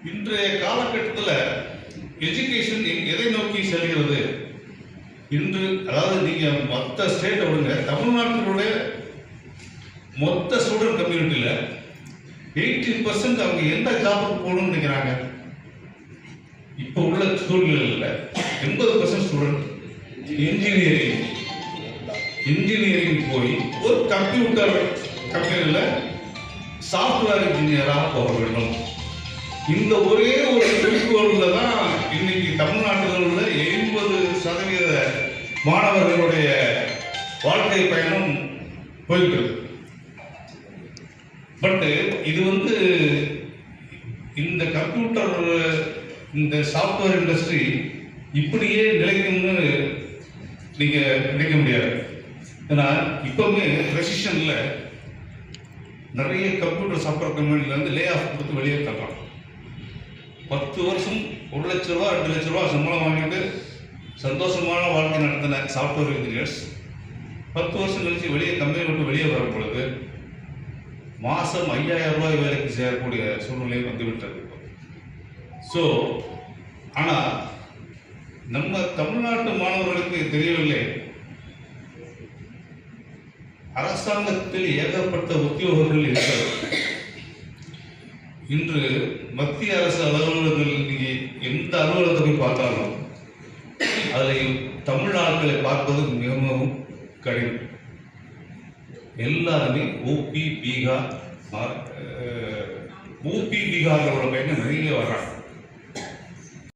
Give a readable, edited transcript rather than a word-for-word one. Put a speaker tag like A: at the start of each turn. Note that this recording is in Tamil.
A: இன்றைய காலகட்டத்தில் எஜுகேஷன் எதை நோக்கி செல்கிறது இன்று, அதாவது நீங்க மொத்த ஸ்டேட்டை விடுங்க, தமிழ்நாட்டினுடைய மொத்த ஸ்டூடெண்ட் கம்யூனிட்டியில 80% அவங்க எந்த ஜாபுக்கு போகணும்னு நினைக்கிறாங்க. இப்போ உள்ள சூழ்நிலையில் 80% ஸ்டூடெண்ட் இன்ஜினியரிங் போய் ஒரு கம்ப்யூட்டர் கம்பெனியில் சாஃப்ட்வேர் இன்ஜினியராக போக வேண்டும். இந்த ஒரே ஒரு குறிக்கோளில் தான் இன்னைக்கு தமிழ்நாட்டில் உள்ள 80% மாணவர்களுடைய வாழ்க்கை பயணம் போயிட்டு. பட் இது இந்த கம்ப்யூட்டர் இந்த சாஃப்ட்வேர் இண்டஸ்ட்ரி இப்படியே நிலைக்கும்னு நீங்க நினைக்க முடியாது. ஏன்னா இப்பவுமே ரெசிஷன்ல நிறைய கம்ப்யூட்டர் சாஃப்ட்வேர் கம்பெனில லே ஆஃப் கொடுத்து வெளியே தர்றான். 10 வருஷம் 1 லட்ச ரூபா 2 லட்ச ரூபா சம்பளம் வாங்கிட்டு சந்தோஷமான வாழ்க்கை நடத்தின சாஃப்ட்வேர் இன்ஜினியர்ஸ் 10 வருஷம் கழிச்சு வெளியே கம்பெனி விட்டு வெளியே வரும் பொழுது மாதம் 5000 ரூபாய் வேலைக்கு சேரக்கூடிய சூழ்நிலை வந்துவிட்டது. ஸோ ஆனால் நம்ம தமிழ்நாட்டு மாணவர்களுக்கு தெரியவில்லை, அரசாங்கத்தில் ஏகப்பட்ட உத்தியோகங்கள் இருக்கிறது. இன்று மத்திய அரசு அலுவலகங்கள் நீங்கள் எந்த அலுவலகத்தை போய் பார்த்தாலும் அதில் தமிழ் ஆட்களை பார்ப்பது மிகவும் கடினம். எல்லாருமே ஊபி பீகாரோட பையன் நிறைய வர்றாங்க.